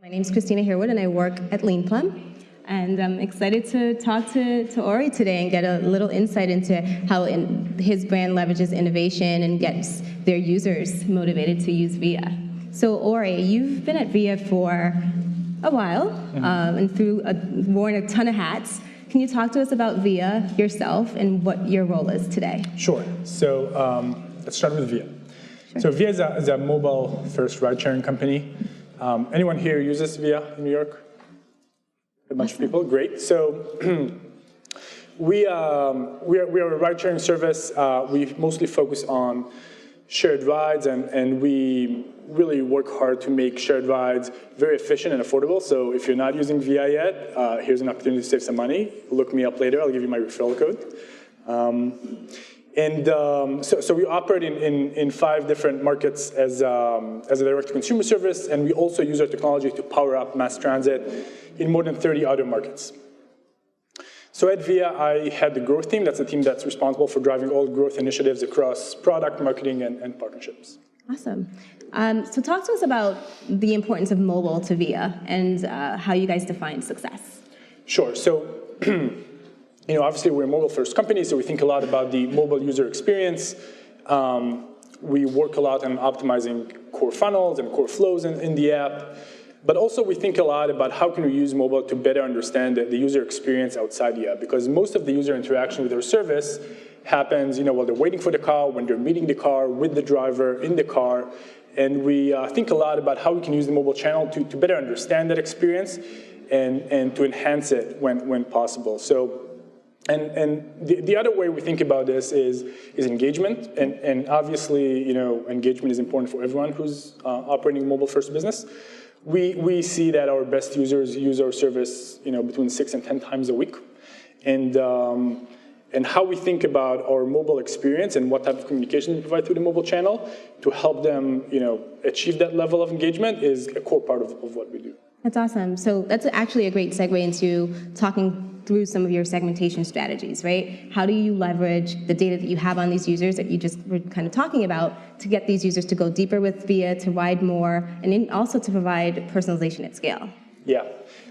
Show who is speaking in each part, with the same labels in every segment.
Speaker 1: My name is Christina Harewood, and I work at Lean And I'm excited to talk to Ori today and get a little insight into how his brand leverages innovation and gets their users motivated to use VIA. So Ori, you've been at VIA for a while and worn a ton of hats. Can you talk to us about VIA yourself and what your role is today?
Speaker 2: Sure. So let's start with VIA. Sure. So VIA is a mobile-first ride-sharing company. Anyone here uses VIA in New York? A bunch of people, great. So we are a ride-sharing service. We mostly focus on shared rides, and we really work hard to make shared rides very efficient and affordable. So if you're not using VIA yet, here's an opportunity to save some money. Look me up later. I'll give you my referral code. So we operate in 5 different markets as a direct-to-consumer service, and we also use our technology to power up mass transit in more than 30 other markets. So at VIA, I had the growth team. That's the team that's responsible for driving all growth initiatives across product, marketing, and partnerships.
Speaker 1: Awesome. So talk to us about the importance of mobile to VIA and how you guys define success.
Speaker 2: Sure. So obviously we're a mobile-first company, so we think a lot about the mobile user experience. We work a lot on optimizing core funnels and core flows in the app. But also we think a lot about how can we use mobile to better understand the user experience outside the app, because most of the user interaction with our service happens while they're waiting for the car, when they're meeting the car, with the driver, in the car. And we think a lot about how we can use the mobile channel to better understand that experience and to enhance it when possible. So, and the other way we think about this is engagement. And obviously, engagement is important for everyone who's operating a mobile-first business. We see that our best users use our service between 6 and 10 times a week. And how we think about our mobile experience and what type of communication we provide through the mobile channel to help them achieve that level of engagement is a core part of what we do.
Speaker 1: That's awesome. So that's actually a great segue into talking through some of your segmentation strategies, right? How do you leverage the data that you have on these users that you just were kind of talking about to get these users to go deeper with VIA, to ride more, and also to provide personalization at scale?
Speaker 2: Yeah.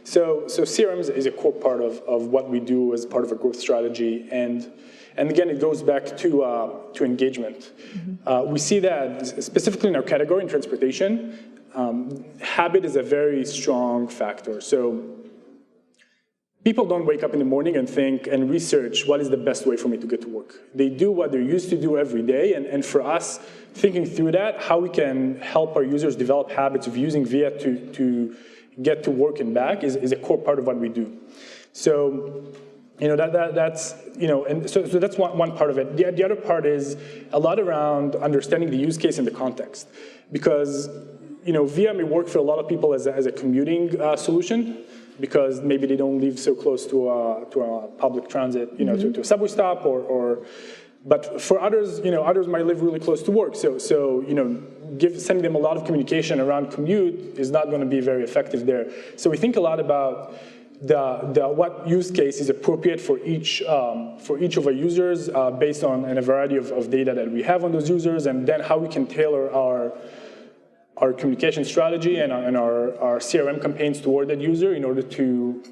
Speaker 2: So CRM is a core part of what we do as part of our growth strategy. And again, it goes back to engagement. We see that specifically in our category in transportation, habit is a very strong factor. So people don't wake up in the morning and think and research what is the best way for me to get to work. They do what they're used to do every day. And for us, thinking through that, how we can help our users develop habits of using VIA to get to work and back is a core part of what we do. So that's so that's one part of it. The other part is a lot around understanding the use case and the context, because VIA may work for a lot of people as a commuting solution, because maybe they don't live so close to a public transit, to a subway stop, but for others, others might live really close to work. So sending them a lot of communication around commute is not going to be very effective there. So we think a lot about what use case is appropriate for each of our users based on a variety of data that we have on those users, and then how we can tailor our communication strategy and our CRM campaigns toward that user in order to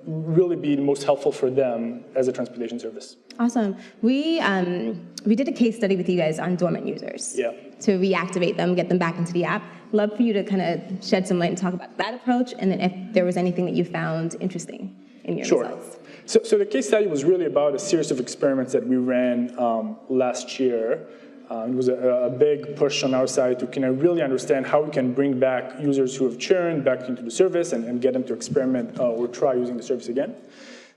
Speaker 2: really be the most helpful for them as a transportation service.
Speaker 1: Awesome. We did a case study with you guys on dormant users to reactivate them, get them back into the app. Love for you to kind of shed some light and talk about that approach, and then if there was anything that you found interesting in your results.
Speaker 2: So the case study was really about a series of experiments that we ran last year. It was a big push on our side to kind of really understand how we can bring back users who have churned back into the service and get them to experiment or try using the service again.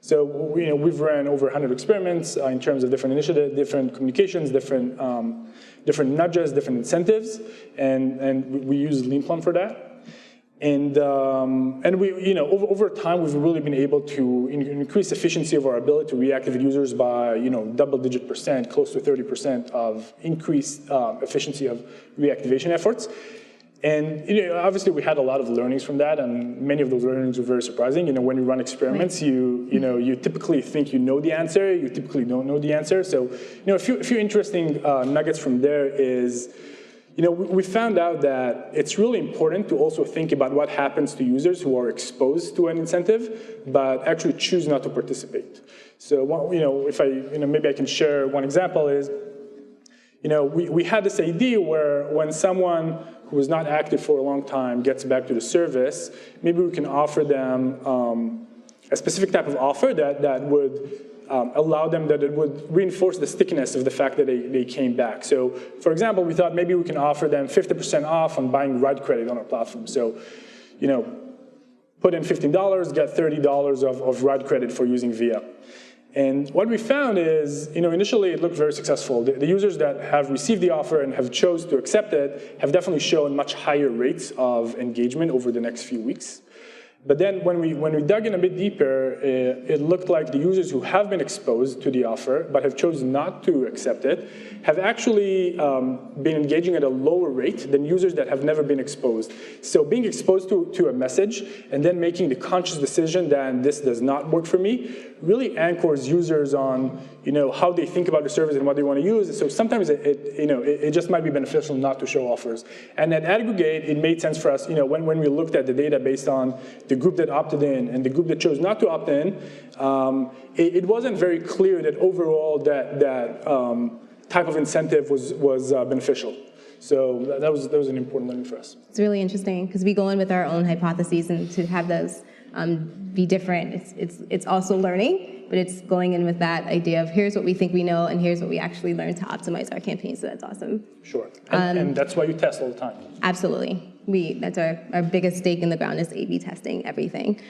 Speaker 2: So we've ran over 100 experiments in terms of different initiatives, different communications, different nudges, different incentives, and we use Lean for that. And we, over time, we've really been able to increase efficiency of our ability to reactivate users by, double-digit %, close to 30% of increased efficiency of reactivation efforts. And obviously, we had a lot of learnings from that, and many of those learnings were very surprising. When you run experiments, you typically think you know the answer, you typically don't know the answer. So, a few interesting nuggets from there is, we found out that it's really important to also think about what happens to users who are exposed to an incentive, but actually choose not to participate. So, if maybe I can share one example is, we had this idea where when someone who was not active for a long time gets back to the service, maybe we can offer them a specific type of offer that would allow them, that it would reinforce the stickiness of the fact that they came back. So, for example, we thought maybe we can offer them 50% off on buying ride credit on our platform. So, put in $15, get $30 of ride credit for using Via. And what we found is, initially it looked very successful. The users that have received the offer and have chose to accept it have definitely shown much higher rates of engagement over the next few weeks. But then when we dug in a bit deeper, it looked like the users who have been exposed to the offer but have chosen not to accept it have actually been engaging at a lower rate than users that have never been exposed. So being exposed to a message and then making the conscious decision that this does not work for me really anchors users on how they think about the service and what they want to use. So sometimes it just might be beneficial not to show offers. And at aggregate, it made sense for us, when we looked at the data based on the group that opted in and the group that chose not to opt in, it wasn't very clear that overall that type of incentive was beneficial. So that was an important learning for us.
Speaker 1: It's really interesting because we go in with our own hypotheses, and to have those be different, it's also learning, but it's going in with that idea of here's what we think we know and here's what we actually learn to optimize our campaigns. So that's awesome.
Speaker 2: Sure, and that's why you test all the time.
Speaker 1: Absolutely. That's our biggest stake in the ground is A/B testing everything.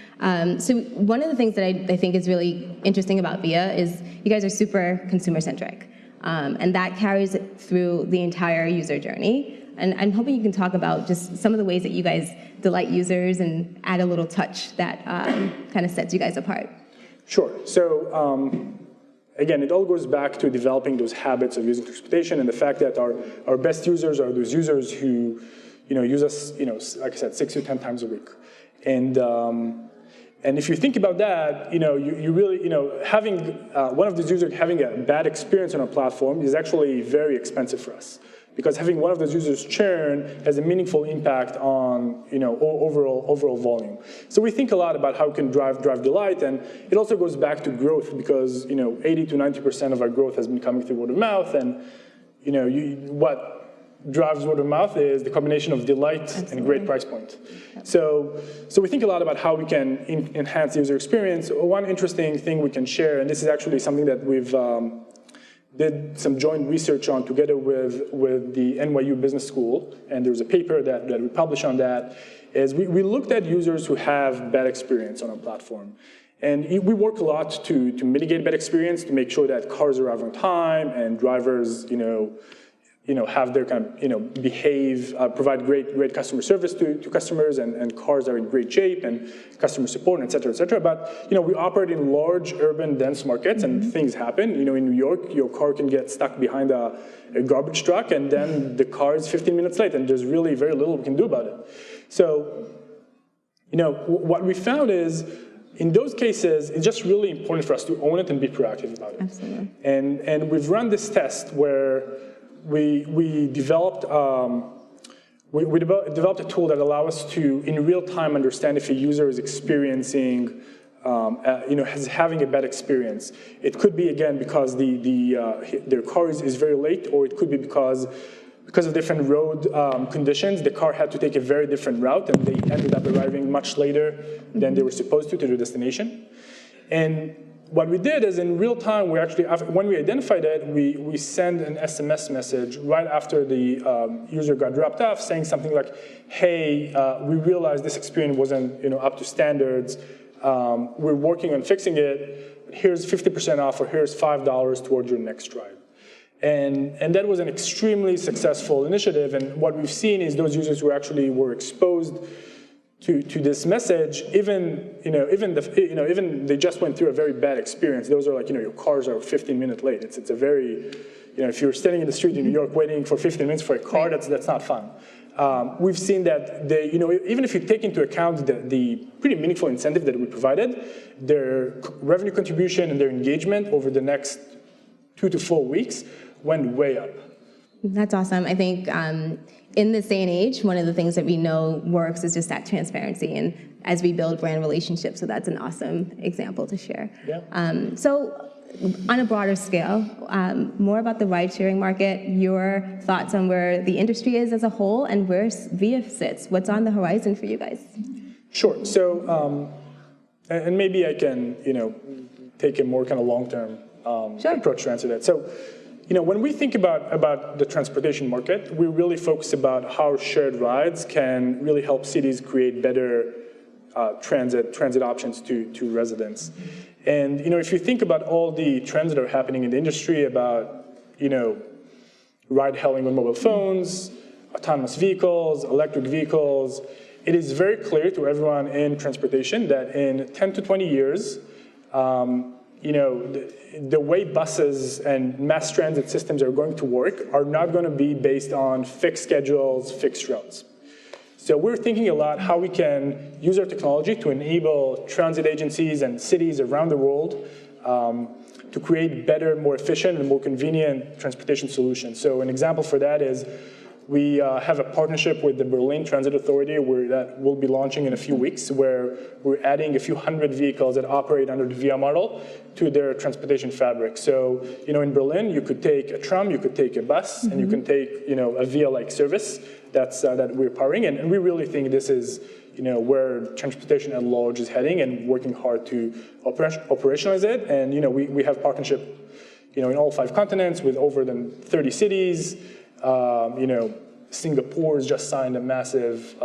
Speaker 1: So one of the things that I think is really interesting about Via is you guys are super consumer-centric. And that carries it through the entire user journey. And I'm hoping you can talk about just some of the ways that you guys delight users and add a little touch that kind of sets you guys apart.
Speaker 2: Sure. So again, it all goes back to developing those habits of using Experimentation and the fact that our best users are those users who use us, like I said, 6 to 10 times a week. And if you think about that, you really, having one of those users having a bad experience on our platform is actually very expensive for us, because having one of those users churn has a meaningful impact on, overall volume. So we think a lot about how we can drive delight, and it also goes back to growth because, 80 to 90% of our growth has been coming through word of mouth, and, what drives word of mouth is the combination of delight Absolutely. And great price point. Yep. So we think a lot about how we can enhance the user experience. One interesting thing we can share, and this is actually something that we've did some joint research on together with the NYU Business School, and there was a paper that we published on that, is we looked at users who have bad experience on our platform. And we work a lot to mitigate bad experience, to make sure that cars arrive on time and drivers, have their kind of, behave, provide great customer service to customers, and cars are in great shape, and customer support, et cetera, et cetera. But, we operate in large, urban, dense markets, and things happen. In New York, your car can get stuck behind a garbage truck, and then the car is 15 minutes late, and there's really very little we can do about it. So, what we found is, in those cases, it's just really important for us to own it and be proactive about it.
Speaker 1: Absolutely.
Speaker 2: And we've run this test where we developed developed a tool that allows us to, in real time, understand if a user is experiencing, is having a bad experience. It could be, again, because their car is very late, or it could be because of different road conditions, the car had to take a very different route, and they ended up arriving much later than they were supposed to their destination. And what we did is, in real time, we actually, when we identified it, we send an SMS message right after the user got dropped off, saying something like, "Hey, we realized this experience wasn't up to standards. We're working on fixing it. Here's 50% off, or here's $5 towards your next ride." And that was an extremely successful initiative. And what we've seen is those users who actually were exposed to this message, even they just went through a very bad experience. Those are like, your cars are 15 minutes late. It's a very, if you're standing in the street in New York waiting for 15 minutes for a car, that's not fun. We've seen that they, even if you take into account the pretty meaningful incentive that we provided, their revenue contribution and their engagement over the next 2 to 4 weeks went way up.
Speaker 1: That's awesome. I think in this day and age, one of the things that we know works is just that transparency, and as we build brand relationships, so that's an awesome example to share.
Speaker 2: Yeah.
Speaker 1: So on a broader scale, more about the ride-sharing market, your thoughts on where the industry is as a whole and where VIA sits. What's on the horizon for you guys?
Speaker 2: Sure. So, and maybe I can, take a more kind of long-term approach to answer that. So, when we think about the transportation market, we really focus about how shared rides can really help cities create better transit options to residents. And if you think about all the trends that are happening in the industry about ride-hailing on mobile phones, autonomous vehicles, electric vehicles, it is very clear to everyone in transportation that in 10 to 20 years, the way buses and mass transit systems are going to work are not going to be based on fixed schedules, fixed routes. So we're thinking a lot how we can use our technology to enable transit agencies and cities around the world to create better, more efficient, and more convenient transportation solutions. So an example for that is we have a partnership with the Berlin Transit Authority that we'll be launching in a few weeks, where we're adding a few hundred vehicles that operate under the VIA model to their transportation fabric. So, in Berlin, you could take a tram, you could take a bus, and you can take, a VIA-like service that we're powering. And we really think this is, where transportation at large is heading, and working hard to operationalize it. And, we have partnership, in all 5 continents with over than 30 cities. Singapore's just signed a massive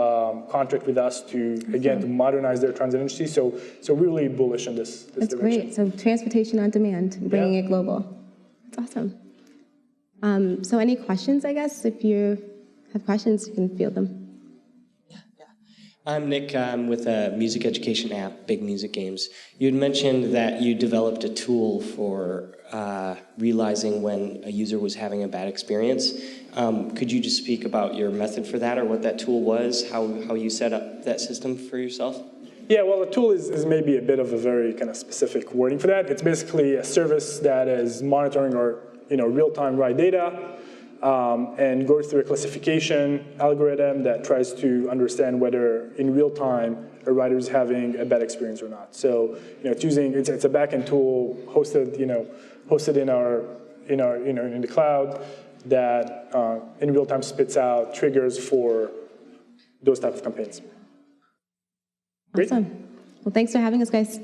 Speaker 2: contract with us to modernize their transit industry. So really bullish on this
Speaker 1: That's
Speaker 2: direction.
Speaker 1: Great. So transportation on demand, bringing it global. That's awesome. So any questions, I guess? If you have questions, you can field them.
Speaker 3: I'm Nick. I'm with a music education app, Big Music Games. You had mentioned that you developed a tool for realizing when a user was having a bad experience. Could you just speak about your method for that, or what that tool was, how you set up that system for yourself?
Speaker 2: Yeah, well, the tool is maybe a bit of a very kind of specific wording for that. It's basically a service that is monitoring our real-time ride data, and go through a classification algorithm that tries to understand whether in real time a rider is having a bad experience or not. So it's a backend tool hosted in the cloud that in real time spits out triggers for those type of campaigns.
Speaker 1: Awesome. Well, thanks for having us, guys.